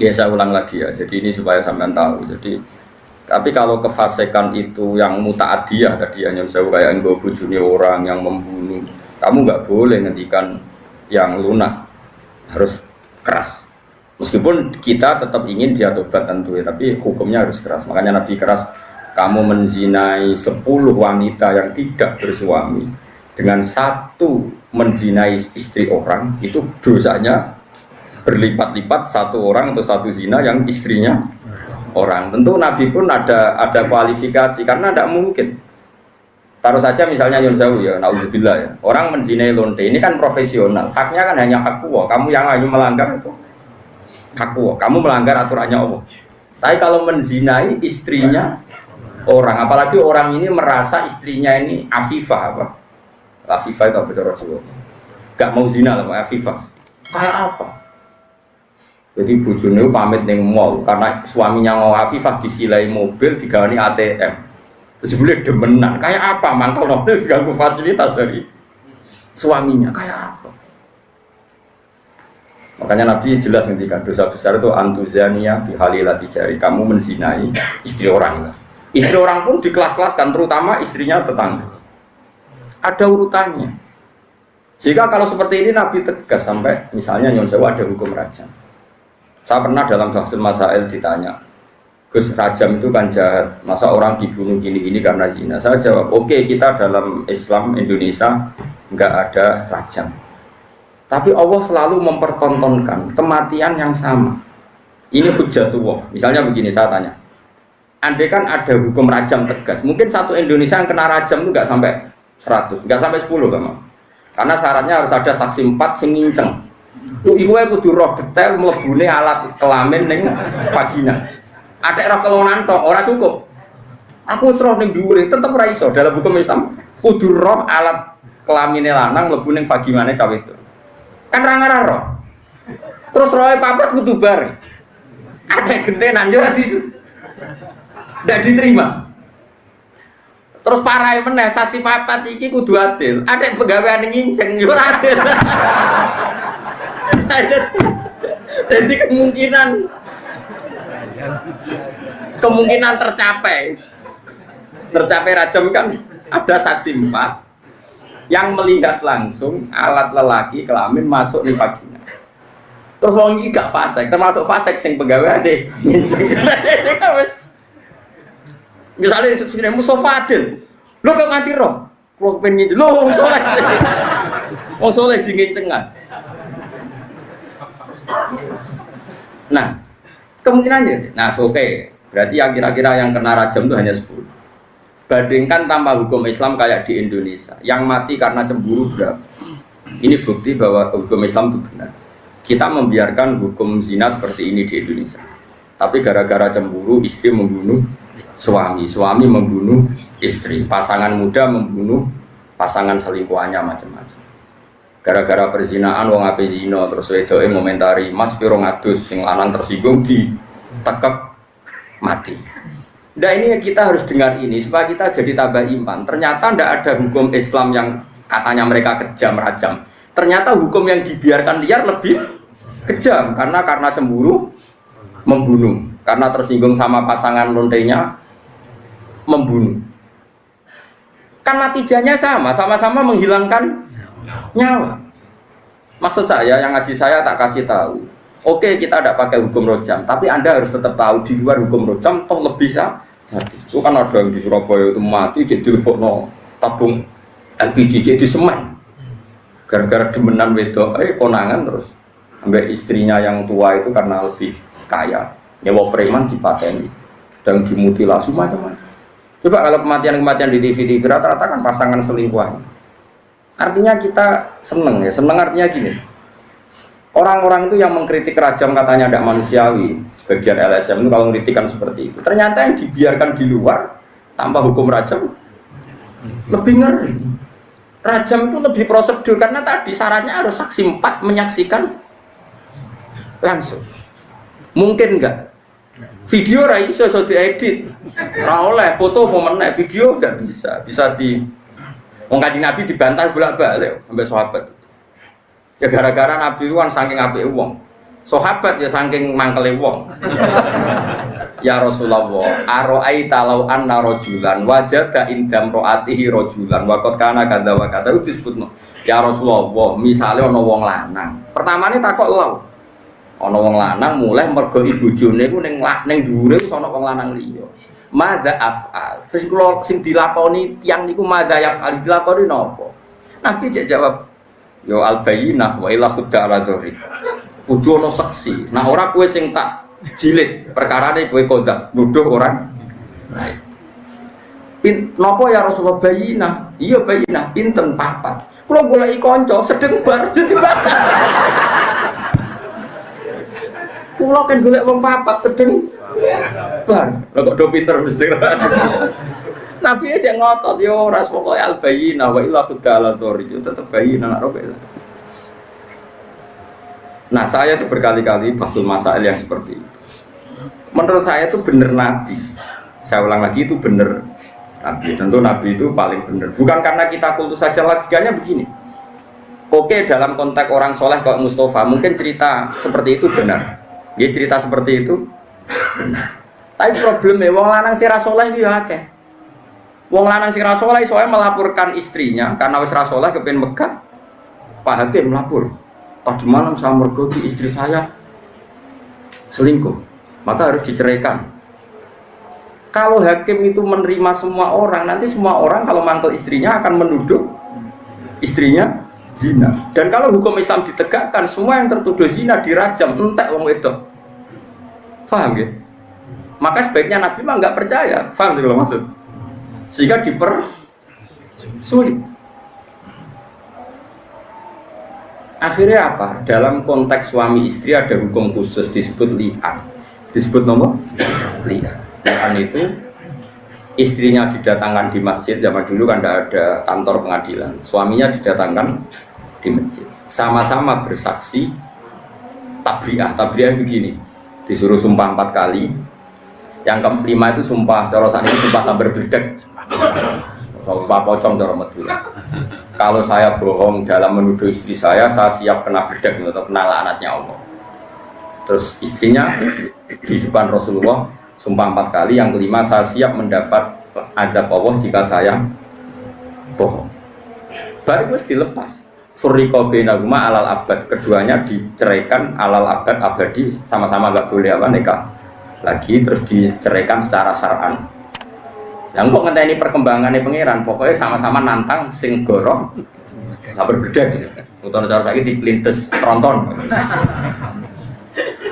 Ya saya ulang lagi ya. Jadi ini supaya sampean tahu. Jadi tapi kalau kefasikan itu yang muta'adiyah tadi yang saya kayak enggo bojone orang yang membunuh, kamu nggak boleh ngendikan yang lunak, harus keras. Meskipun kita tetap ingin dia tobat tentu ya, tapi hukumnya harus keras. Makanya Nabi keras, kamu menzinai 10 wanita yang tidak bersuami dengan satu menzinai istri orang, itu dosanya berlipat-lipat satu orang atau satu zina yang istrinya orang. Tentu Nabi pun ada kualifikasi karena tidak mungkin. Taruh saja misalnya Nyun Sewu ya, naudzubillah ya. Orang menzinai lonte ini kan profesional. Haknya kan hanya hak Allah. Kamu yang hanya melanggar itu hak Allah. Kamu melanggar aturannya Allah. Tapi kalau menzinai istrinya orang, apalagi orang ini merasa istrinya ini afifah apa? Afifah itu apa cara Jawa? Gak mau zina lah Pak afifah. Kayak apa? Jadi bojone pamit ning mall karena suaminya mau afifah disilai mobil digawani ATM. Terus boleh demenan. Kayak apa? Mangkal mobil diganggu fasilitas dari suaminya. Kayak apa? Makanya Nabi jelas ngendikan dosa besar itu antuzania bihalilati jari. Kamu menzinai istri orang. Istri orang pun di kelas-kelaskan, terutama istrinya tetangga. Ada urutannya. Jika kalau seperti ini Nabi tegas sampai misalnya Nyon Sewu ada hukum rajam. Saya pernah dalam Bahsul Masail ditanya, Gus, rajam itu kan jahat, masa orang dibunuh gini-gini karena zina? Saya jawab, oke, kita dalam Islam Indonesia nggak ada rajam. Tapi Allah selalu mempertontonkan kematian yang sama. Ini hujjatullah. Misalnya begini, saya tanya, andai kan ada hukum rajam tegas, mungkin satu Indonesia yang kena rajam itu nggak sampai 100, nggak sampai 10 kan? Karena syaratnya harus ada saksi 4 sing nginceng. Tuh iku kudu roh detail mlebune alat kelamin ning vagina. Ada roh kelonan tok ora cukup. Aku roh ning dhuwure tetep ora iso dalam hukum Islam. Kudu roh alat kelamine lanang mlebu ning vaginane cawe itu. Kan ra ngarah roh. Terus rohe papat kudu bareng. Ada gentenan yo ndak diterima. Terus parahe meneh saksi papat iki kudu adil. Ada pegawaian nginceng yo ora adil. Jadi kemungkinan tercapai rajam kan ada saksi 4 yang melihat langsung alat lelaki kelamin masuk di vagina. Terus wong iki gak fasik, termasuk fasik sing pegawai deh. Misalnya sini Mustafa Adil, lo kok nganti roh, lo pengen lo soleh sing ngencengan. Nah, kemungkinannya, oke. Berarti yang kira-kira yang kena rajam itu hanya 10. Bandingkan tanpa hukum Islam kayak di Indonesia, yang mati karena cemburu berapa? Ini bukti bahwa hukum Islam itu benar. Kita membiarkan hukum zina seperti ini di Indonesia. Tapi gara-gara cemburu, istri membunuh suami, suami membunuh istri, pasangan muda membunuh pasangan selingkuhannya, macam-macam. Gara-gara perzinaan wong ape zina terus wedoke ngomentari Mas piro ngadus sing lanang tersinggung ditekek mati. Nah ini kita harus dengar ini supaya kita jadi tambah iman. Ternyata tidak ada hukum Islam yang katanya mereka kejam rajam. Ternyata hukum yang dibiarkan liar lebih kejam karena cemburu membunuh, karena tersinggung sama pasangan lontenya membunuh. Kan natijanya sama-sama menghilangkan nyawa. Maksud saya, yang ngaji saya tak kasih tahu. Oke, kita tidak pakai hukum rojam, tapi Anda harus tetap tahu di luar hukum rojam toh lebih itu kan ada yang di Surabaya itu mati jadi dilebokno tabung LPG jadi semen. Gara-gara demenan wedok, konangan terus ambek istrinya yang tua itu karena lebih kaya, nyewa preman dipateni dan dimutilasi macam-macam. Coba kalau kematian-kematian di TV rata-rata kan pasangan selingkuhan. Artinya kita seneng ya, seneng artinya gini. Orang-orang itu yang mengkritik rajam katanya tidak manusiawi, sebagian LSM itu kalau mengkritikan seperti itu. Ternyata yang dibiarkan di luar tanpa hukum rajam lebih ngeri. Rajam itu lebih prosedur karena tadi syaratnya harus saksi 4 menyaksikan langsung. Mungkin enggak? Video ra iso diedit. Ora oleh foto pemeneh, video enggak bisa. Bisa di wong Kanjeng Nabi dibantah bolak-balik sampai sahabat. Ya gara-gara Nabi itu kan saking apike wong. Sahabat ya saking mangkele wong. Ya Rasulullah, aro'aita law anna rajulan wajada indam ro'atihi rajulan wa qad kana kadza wa kadza disebutno. Ya Rasulullah, misale ana wong lanang. Pertamane takok law. Ana wong lanang mulai mergo ibojone iku ning dhuwure wis ana wong lanang liya. Madza af'al. Terus kula sing dilakoni tiyang niku madza yaf'al dilakoni napa? Nabi cek jawab, yo al-bayyinah wa ila khudda ala dzuri. Kudu ana saksi. Nah ora kowe sing tak jilid, perkarane kowe kodaf nuduh orang lain. Napa ya Rasulullah bayyinah? Iya bayyinah, pinten papat. Kula goleki kanca sedeng bar dadi batal. Kula kan golek wong papat sedeng bar. Lah kok do pinter mesti. Nabi aja ngotot yo ras pokoke al bayyinah wa illa khudala dzori yo tetep bayyinah nak robe. Nah, saya tuh berkali-kali basul masail yang seperti itu. Menurut saya itu benar Nabi. Saya ulang lagi itu benar Nabi. Tentu Nabi itu paling benar. Bukan karena kita kultus saja, logikanya begini. Oke, dalam konteks orang soleh kayak Mustafa, mungkin cerita seperti itu benar. Dia cerita seperti itu benar. Tapi problemnya, wong lanang sira soleh itu ya akeh. Wong lanang sira soleh soalnya melaporkan istrinya karena wis ra soleh kepen Mekah. Pak Hakim melapor. Tadi malam saya mergoki istri saya selingkuh, maka harus diceraikan. Kalau hakim itu menerima semua orang, nanti semua orang kalau mantel istrinya akan menuduh istrinya zina. Dan kalau hukum Islam ditegakkan, semua yang tertuduh zina dirajam, entek wong wedok. Paham ya? Maka sebaiknya Nabi mah nggak percaya. Paham sih kalau maksud? Sehingga dipersulit. Akhirnya apa? Dalam konteks suami istri ada hukum khusus disebut li'an. Disebut nomor li'an. Li'an itu istrinya didatangkan di masjid, zaman dulu kan tidak ada kantor pengadilan. Suaminya didatangkan di masjid. Sama-sama bersaksi tabri'ah. Tabri'ah begini, disuruh sumpah 4 kali. Yang kelima itu sumpah, cara saat ini sumpah sambar bledek. Sumpah pocong cara Madura. Kalau saya bohong dalam menuduh istri saya siap kena bedak atau kena laknatnya Allah. Terus istrinya di depan Rasulullah sumpah 4 kali, yang kelima saya siap mendapat adab Allah jika saya bohong. Baru harus dilepas. Furriqa bainahuma alal abad, keduanya diceraikan alal abad abadi, sama-sama nggak boleh apa nikah lagi, terus diceraikan secara syar'an. Yang kok ngenteni perkembangannya pangeran, pokoknya sama-sama nantang sing goroh nggak berbeda gitu. Utama cara saya dipelintes tronton.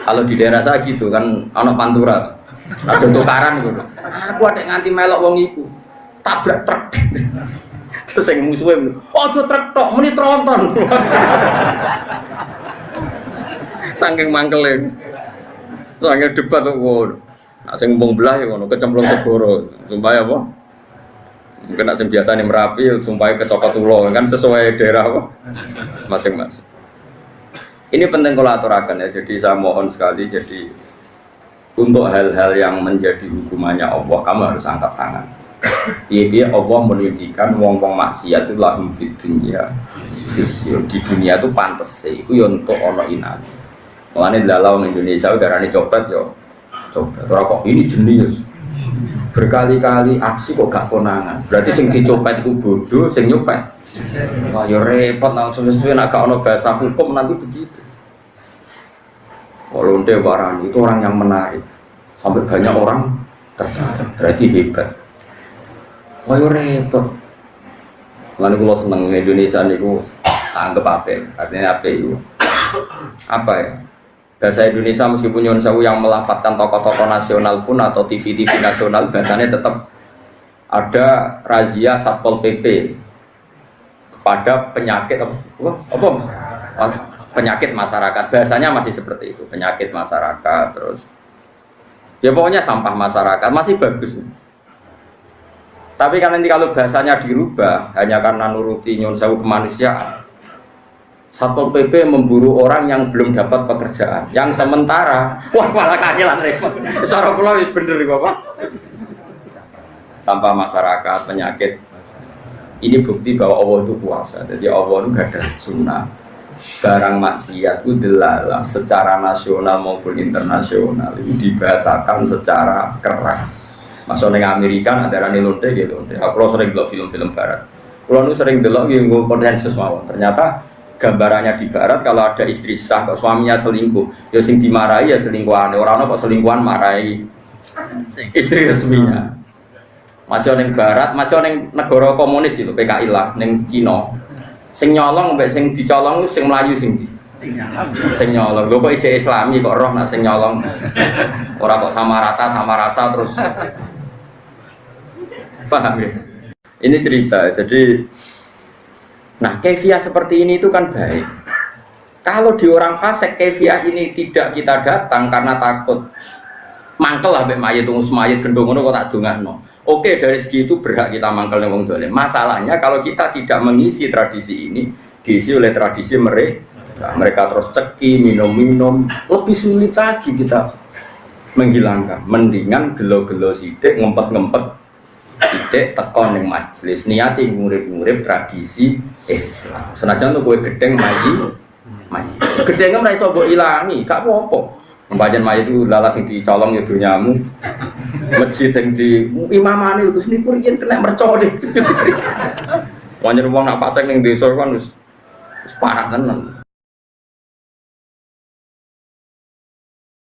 Kalau di daerah saya gitu kan, anak pantura, ada tukaran gitu. Aku ada nganti melok wong iku, tabrak truk. Terus yang musuhnya, ojo truk tok, muni tronton. Saking mangkelin, soalnya debat tuh. Nak sing ngomong belah ya ngono, kecemplung segoro. Sumpah ya apa? Mungkin nak sing biasane Merapi, sumpah kecopot ulo, kan sesuai daerah apa? Masing-masing. Ini penting kalau aturakan ya, jadi saya mohon sekali, jadi untuk hal-hal yang menjadi hukumannya Allah, kamu harus angkat tangan. Iya Allah menunjukkan wong-wong maksiat itu lahum fid dunya. Di dunia itu pantes sih, itu ya untuk ono inane. Mulane dalam Indonesia udarane copet yo. Coba, kok ini jenius berkali-kali aksi kok gak konangan, berarti sing dicopet itu bodoh, sing nyopet wah ya repot, langsung sesuai nak gak ono bahasa hukum nanti begitu. Kalau lonte barang itu orang yang menarik sampai banyak orang tertarik, berarti hebat. Wah ya repot. Lalu kalau seneng Indonesia niku anggap apa, artinya apa itu apa ya, bahasa Indonesia meskipun nyuwun sewu yang melafatkan tokoh-tokoh nasional pun atau TV-TV nasional, bahasanya tetap ada razia Satpol PP kepada penyakit penyakit masyarakat, bahasanya masih seperti itu, penyakit masyarakat, terus ya pokoknya sampah masyarakat masih bagus. Tapi kan nanti kalau bahasanya dirubah hanya karena nuruti nyuwun sewu kemanusiaan, Satpol PP memburu orang yang belum dapat pekerjaan, yang sementara, wah malah kagelan repot. Suara pulau is bener Bapak. Sampah masyarakat, penyakit. Ini bukti bahwa Allah itu kuasa. Jadi Allah itu gak ada sunnah. barang maksiat itu delalah secara nasional maupun internasional itu dibahasakan secara keras. Masuk neng Amerika ada rani lonte gitu. Aku sering delok film-film barat. Kalau nu sering delok yang gue konsensus mawon. Ternyata gambarannya di barat kalau ada istri sah kok suaminya selingkuh, ya sing dimarahi ya selingkuhan. Orang kok selingkuhan marahi istri resminya. Masih neng barat, masih neng negara komunis itu PKI lah, neng Cina. Sing nyolong mbek sing dicolong sing melayu sing nyolong. Lho kok ijek Islami kok roh nak sing nyolong. Ora kok sama rata sama rasa terus. Paham ya? Ini cerita. Jadi nah, kefiah seperti ini itu kan baik. Kalau di orang fasik kefiah ini tidak kita datang karena takut mangkel lah mbek mayit wong mayit gendong ngono kok tak dongakno. Oke, dari segi itu berhak kita mangkel wong dolim. Masalahnya kalau kita tidak mengisi tradisi ini, diisi oleh tradisi mereka. Mereka terus ceki, minum-minum, lebih sulit lagi kita menghilangkan. Mendingan gelo-gelo sidik, ngempet-ngempet sidik, tekon yang majelis. Niati ngurip-ngurip tradisi Islam. Senajan tuh kue gedeng maji. Gedengnya mulai sobo ilangi, gak apa-apa. Pembagian mayat itu lalas yang dicolong ya dunyamu. Masjid yang di imamane itu sini purian kena mercon deh. Wajar uang nak fasek yang desa kan parah tenan.